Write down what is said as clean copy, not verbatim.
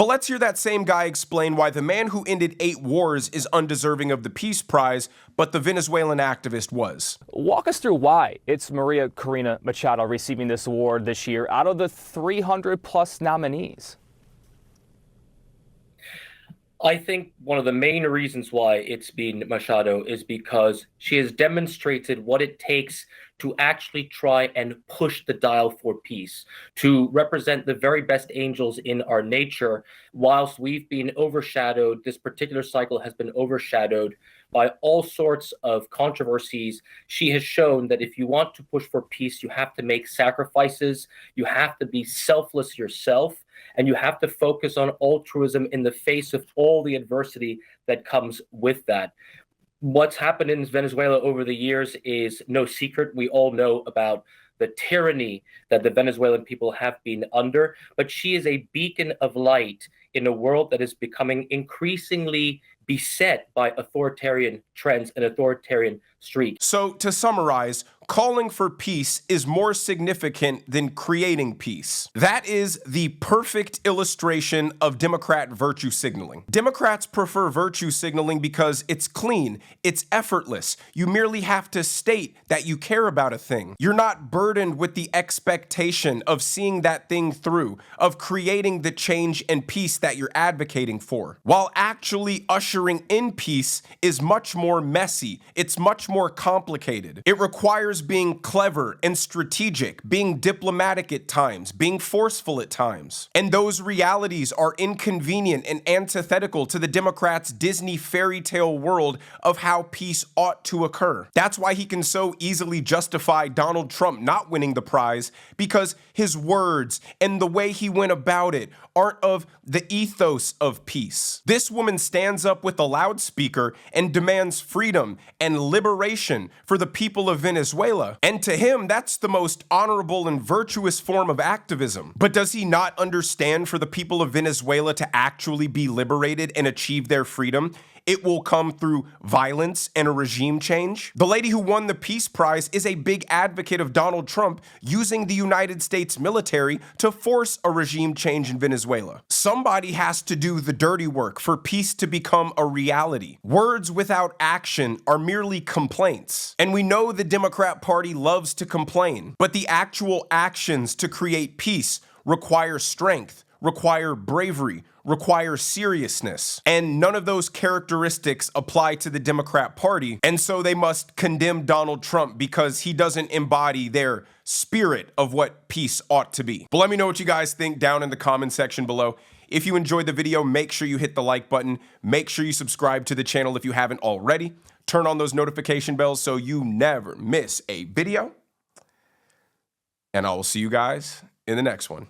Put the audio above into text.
But let's hear that same guy explain why the man who ended 8 wars is undeserving of the Peace Prize, but the Venezuelan activist was. Walk us through why it's Maria Corina Machado receiving this award this year out of the 300 plus nominees. I think one of the main reasons why it's been Machado is because she has demonstrated what it takes to actually try and push the dial for peace, to represent the very best angels in our nature. Whilst we've been overshadowed, this particular cycle has been overshadowed by all sorts of controversies. She has shown that if you want to push for peace, you have to make sacrifices, you have to be selfless yourself, and you have to focus on altruism in the face of all the adversity that comes with that. What's happened in Venezuela over the years is no secret. We all know about the tyranny that the Venezuelan people have been under, but she is a beacon of light in a world that is becoming increasingly beset by authoritarian trends and authoritarian streaks. So, to summarize, calling for peace is more significant than creating peace. That is the perfect illustration of Democrat virtue signaling. Democrats prefer virtue signaling because it's clean, it's effortless. You merely have to state that you care about a thing. You're not burdened with the expectation of seeing that thing through, of creating the change and peace that you're advocating for. While actually ushering in peace is much more messy, it's much more complicated. It requires being clever and strategic, being diplomatic at times, being forceful at times. And those realities are inconvenient and antithetical to the Democrats' Disney fairy tale world of how peace ought to occur. That's why he can so easily justify Donald Trump not winning the prize, because his words and the way he went about it aren't of the ethos of peace. This woman stands up with a loudspeaker and demands freedom and liberation for the people of Venezuela. And to him, that's the most honorable and virtuous form of activism. But does he not understand for the people of Venezuela to actually be liberated and achieve their freedom, it will come through violence and a regime change? The lady who won the Peace Prize is a big advocate of Donald Trump using the United States military to force a regime change in Venezuela. Somebody has to do the dirty work for peace to become a reality. Words without action are merely complaints. And we know the Democrat Party loves to complain, but the actual actions to create peace require strength, require bravery, require seriousness. And none of those characteristics apply to the Democrat Party, and so they must condemn Donald Trump because he doesn't embody their spirit of what peace ought to be. But let me know what you guys think down in the comment section below. If you enjoyed the video, make sure you hit the like button. Make sure you subscribe to the channel if you haven't already. Turn on those notification bells so you never miss a video. And I will see you guys in the next one.